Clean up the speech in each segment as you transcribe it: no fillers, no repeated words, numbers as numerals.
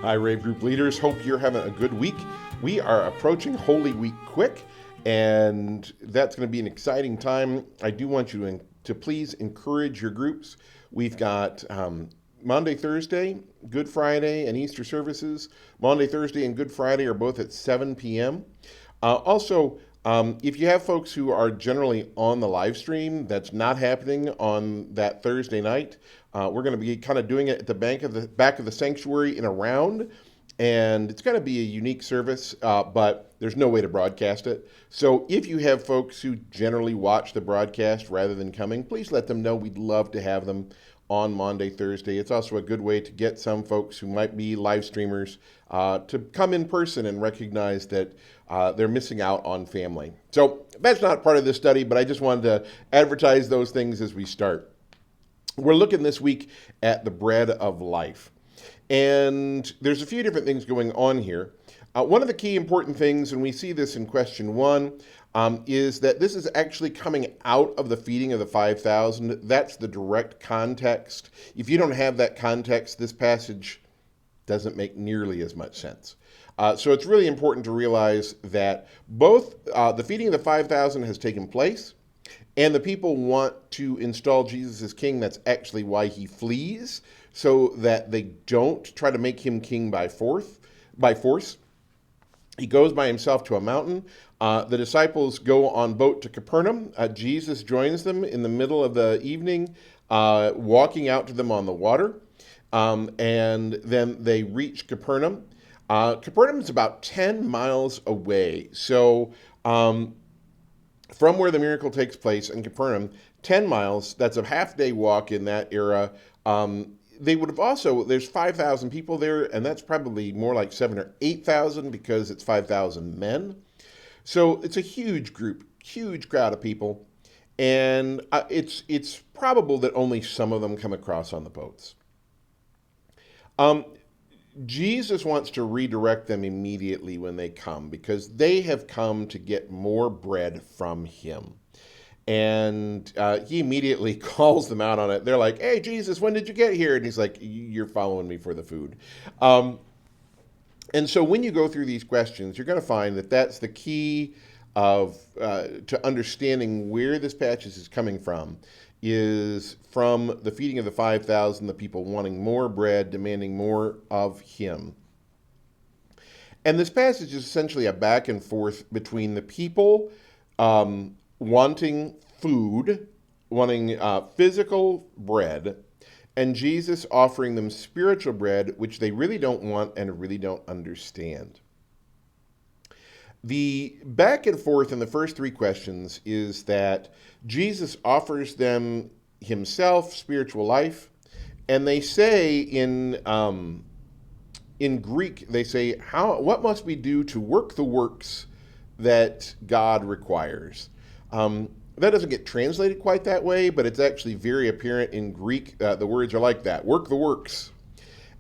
Hi, RAVE group leaders. Hope you're having a good week. We are approaching Holy Week quick, and that's going to be an exciting time. I do want you to please encourage your groups. We've got Monday, Thursday, Good Friday, and Easter services. Monday, Thursday, and Good Friday are both at 7 p.m. If you have folks who are generally on the live stream, that's not happening on that Thursday night. We're going to be kind of doing it at the back of the sanctuary in a round, and it's going to be a unique service, but there's no way to broadcast it. So if you have folks who generally watch the broadcast rather than coming, please let them know. We'd love to have them on Monday, Thursday. It's also a good way to get some folks who might be live streamers to come in person and recognize that they're missing out on family. So that's not part of this study, but I just wanted to advertise those things as we start. We're looking this week at the bread of life. And there's a few different things going on here. One of the key important things, and we see this in question 1, is that this is actually coming out of the feeding of the 5,000. That's the direct context. If you don't have that context, this passage doesn't make nearly as much sense. So it's really important to realize that both the feeding of the 5,000 has taken place, and the people want to install Jesus as king. That's actually why he flees, so that they don't try to make him king by force. He goes by himself to a mountain. The disciples go on boat to Capernaum. Jesus joins them in the middle of the evening, walking out to them on the water. And then they reach Capernaum. Capernaum is about 10 miles away. So from where the miracle takes place in Capernaum, 10 miles, that's a half-day walk in that era. They would have also, there's 5,000 people there, and that's probably more like 7,000 or 8,000 because it's 5,000 men. So it's a huge group, huge crowd of people, and it's probable that only some of them come across on the boats. Jesus wants to redirect them immediately when they come because they have come to get more bread from him. And he immediately calls them out on it. They're like, "Hey, Jesus, when did you get here?" And he's like, "You're following me for the food." And so when you go through these questions, you're going to find that that's the key of to understanding where this passage is coming from, is from the feeding of the 5,000, the people wanting more bread, demanding more of him. And this passage is essentially a back and forth between the people wanting food, wanting physical bread, and Jesus offering them spiritual bread, which they really don't want and really don't understand. The back and forth in the first 3 questions is that Jesus offers them himself, spiritual life, and they say in Greek, they say, what must we do to work the works that God requires? That doesn't get translated quite that way, but it's actually very apparent in Greek. The words are like that, work the works.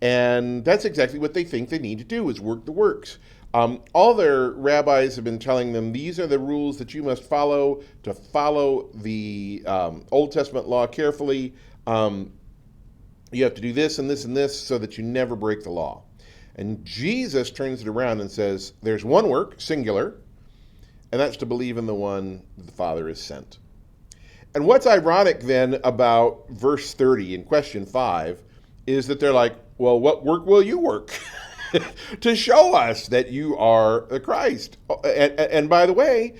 And that's exactly what they think they need to do, is work the works. All their rabbis have been telling them, these are the rules that you must follow to follow the Old Testament law carefully. You have to do this and this and this so that you never break the law. And Jesus turns it around and says, there's one work, singular, and that's to believe in the one the Father has sent. And what's ironic then about verse 30 in question 5 is that they're like, well, what work will you work to show us that you are the Christ? And by the way,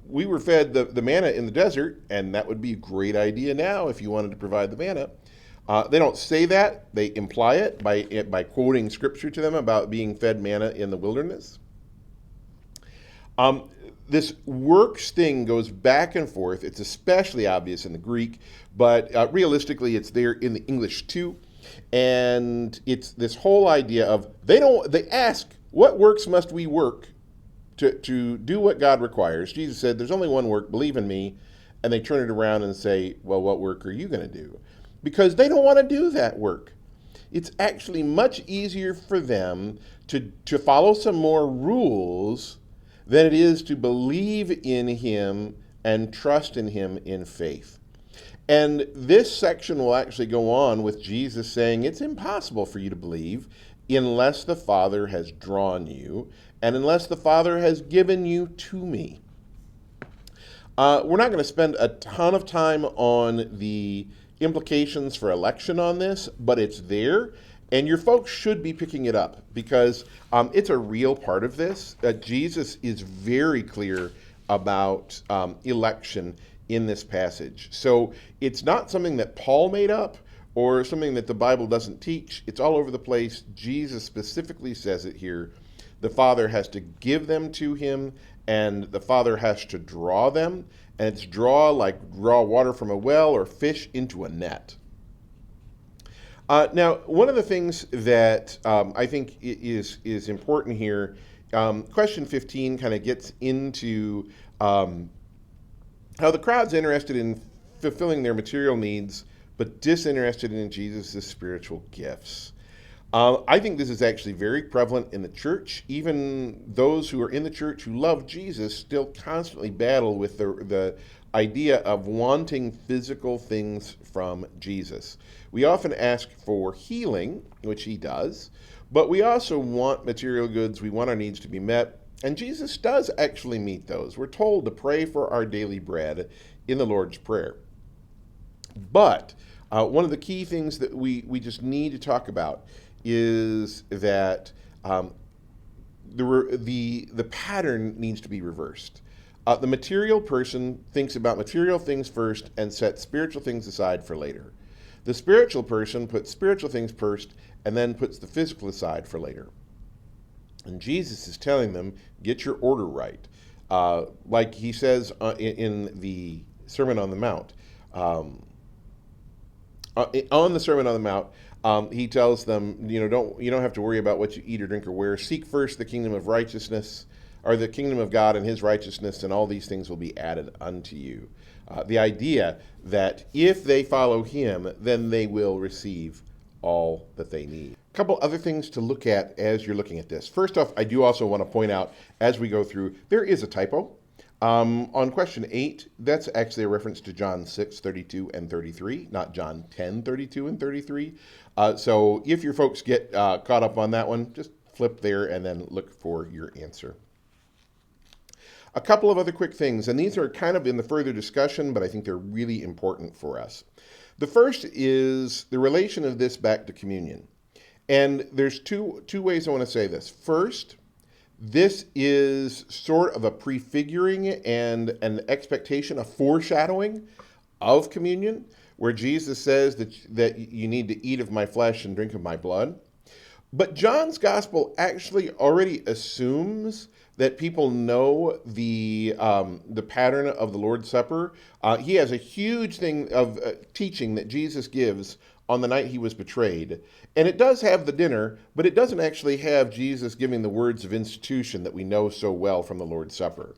we were fed the manna in the desert, and that would be a great idea now if you wanted to provide the manna. They don't say that. They imply it by quoting scripture to them about being fed manna in the wilderness. This works thing goes back and forth. It's especially obvious in the Greek, but realistically it's there in the English too. And it's this whole idea of they ask, what works must we work to do what God requires? Jesus said, there's only one work, believe in me. And they turn it around and say, well, what work are you going to do? Because they don't want to do that work. It's actually much easier for them to follow some more rules than it is to believe in him and trust in him in faith. And this section will actually go on with Jesus saying it's impossible for you to believe unless the Father has drawn you and unless the Father has given you to me. We're not going to spend a ton of time on the implications for election on this, but it's there, and your folks should be picking it up because it's a real part of this. Jesus is very clear about election in this passage. So it's not something that Paul made up or something that the Bible doesn't teach. It's all over the place. Jesus specifically says it here. The Father has to give them to him, and the Father has to draw them. And it's draw like draw water from a well or fish into a net. Now, one of the things that I think is important here, question 15 kind of gets into how the crowd's interested in fulfilling their material needs, but disinterested in Jesus' spiritual gifts. I think this is actually very prevalent in the church. Even those who are in the church who love Jesus still constantly battle with the idea of wanting physical things from Jesus. We often ask for healing, which he does, but we also want material goods. We want our needs to be met. And Jesus does actually meet those. We're told to pray for our daily bread in the Lord's Prayer. But one of the key things that we just need to talk about is that the pattern needs to be reversed. The material person thinks about material things first and sets spiritual things aside for later. The spiritual person puts spiritual things first and then puts the physical aside for later. And Jesus is telling them, get your order right. Like he says in the Sermon on the Mount. On the Sermon on the Mount, he tells them, you don't have to worry about what you eat or drink or wear. Seek first the kingdom of righteousness, or the kingdom of God and his righteousness, and all these things will be added unto you. The idea that if they follow him, then they will receive all that they need. A couple other things to look at as you're looking at this. First off, I do also want to point out as we go through, there is a typo. On question 8, that's actually a reference to John 6:32 and 33, not John 10:32 and 33. So if your folks get caught up on that one, just flip there and then look for your answer. A couple of other quick things, and these are kind of in the further discussion, but I think they're really important for us. The first is the relation of this back to communion. And there's two ways I want to say this. First, this is sort of a prefiguring and an expectation, a foreshadowing of communion, where Jesus says that you need to eat of my flesh and drink of my blood. But John's gospel actually already assumes that people know the pattern of the Lord's Supper. He has a huge thing of teaching that Jesus gives on the night he was betrayed. And it does have the dinner, but it doesn't actually have Jesus giving the words of institution that we know so well from the Lord's Supper.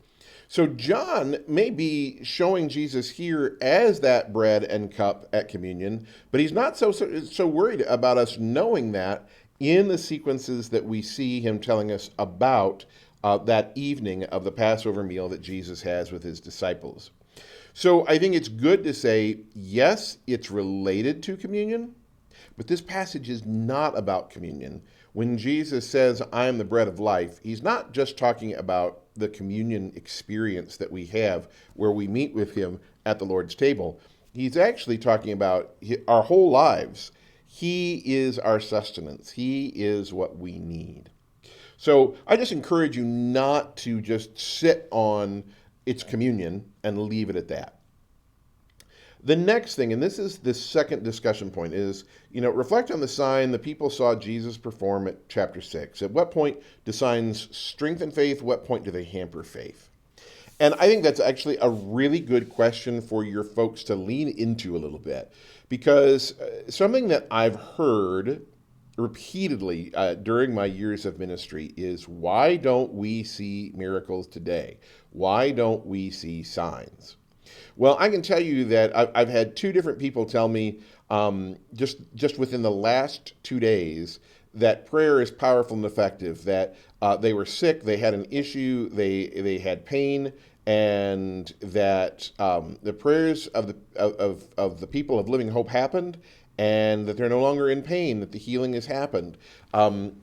So John may be showing Jesus here as that bread and cup at communion, but he's not so worried about us knowing that in the sequences that we see him telling us about that evening of the Passover meal that Jesus has with his disciples. So I think it's good to say, yes, it's related to communion, but this passage is not about communion. When Jesus says, I am the bread of life, he's not just talking about the communion experience that we have where we meet with him at the Lord's table. He's actually talking about our whole lives. He is our sustenance. He is what we need. So I just encourage you not to just sit on its communion and leave it at that. The next thing, and this is the second discussion point, is, reflect on the sign the people saw Jesus perform at chapter 6. At what point do signs strengthen faith? What point do they hamper faith? And I think that's actually a really good question for your folks to lean into a little bit, because something that I've heard repeatedly during my years of ministry is, why don't we see miracles today? Why don't we see signs? Well, I can tell you that I've had two different people tell me just within the last 2 days that prayer is powerful and effective, that they were sick, they had an issue, they had pain, and that the prayers of the people of Living Hope happened, and that they're no longer in pain, that the healing has happened.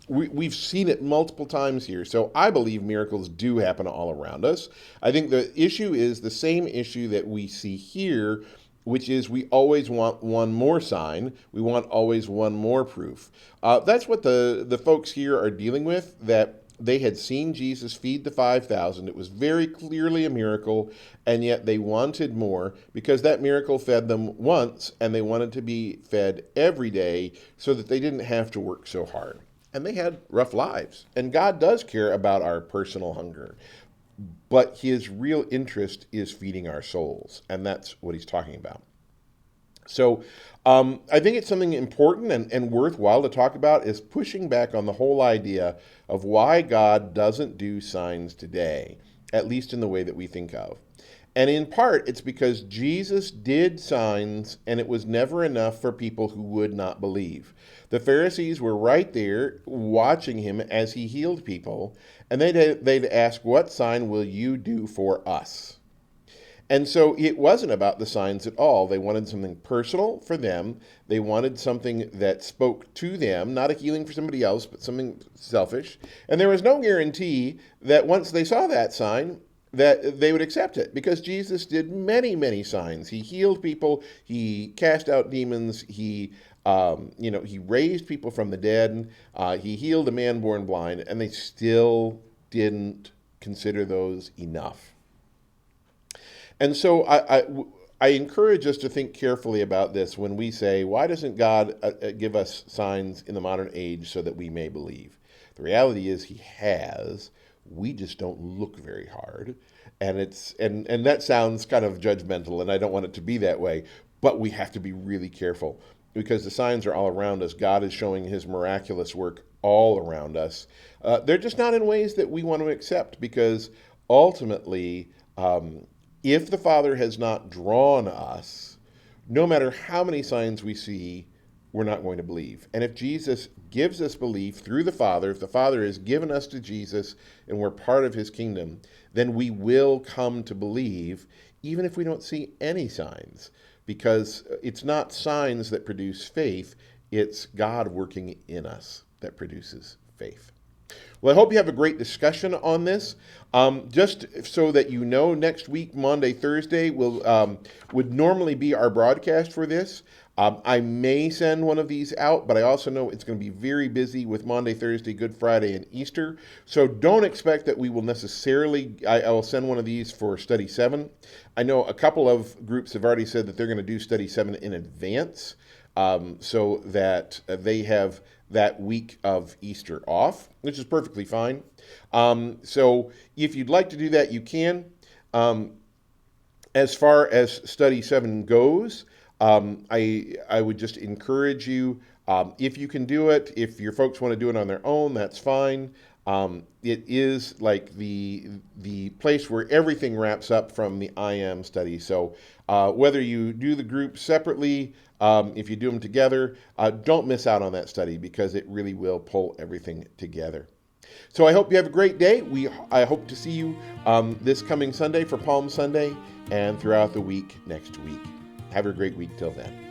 We've seen it multiple times here. So I believe miracles do happen all around us. I think the issue is the same issue that we see here, which is we always want one more sign. We want always one more proof. That's what the folks here are dealing with, that they had seen Jesus feed the 5,000. It was very clearly a miracle, and yet they wanted more because that miracle fed them once, and they wanted to be fed every day so that they didn't have to work so hard. And they had rough lives. And God does care about our personal hunger, but his real interest is feeding our souls, and that's what he's talking about. So I think it's something important and worthwhile to talk about, is pushing back on the whole idea of why God doesn't do signs today, at least in the way that we think of. And in part, it's because Jesus did signs, and it was never enough for people who would not believe. The Pharisees were right there watching him as he healed people, and they'd ask, "What sign will you do for us?" And so it wasn't about the signs at all. They wanted something personal for them. They wanted something that spoke to them, not a healing for somebody else, but something selfish. And there was no guarantee that once they saw that sign, that they would accept it, because Jesus did many, many signs. He healed people. He cast out demons. He raised people from the dead. He healed a man born blind, and they still didn't consider those enough. And so I encourage us to think carefully about this when we say, why doesn't God give us signs in the modern age so that we may believe? The reality is he has. We just don't look very hard. And that sounds kind of judgmental, and I don't want it to be that way. But we have to be really careful, because the signs are all around us. God is showing his miraculous work all around us. They're just not in ways that we want to accept, because ultimately, if the Father has not drawn us, no matter how many signs we see, we're not going to believe. And if Jesus gives us belief through the Father, if the Father has given us to Jesus and we're part of his kingdom, then we will come to believe, even if we don't see any signs, because it's not signs that produce faith, it's God working in us that produces faith. Well, I hope you have a great discussion on this. Just so that you know, next week, Monday, Thursday, would normally be our broadcast for this. I may send one of these out, but I also know it's going to be very busy with Monday, Thursday, Good Friday, and Easter. So don't expect that we will necessarily, I will send one of these for Study 7. I know a couple of groups have already said that they're going to do Study 7 in advance, so that they have that week of Easter off, which is perfectly fine. So if you'd like to do that, you can. As far as Study 7 goes, I would just encourage you, if you can do it, if your folks want to do it on their own, that's fine. It is like the place where everything wraps up from the I Am study. So whether you do the groups separately, if you do them together, don't miss out on that study, because it really will pull everything together. So I hope you have a great day. I hope to see you this coming Sunday for Palm Sunday, and throughout the week next week. Have a great week till then.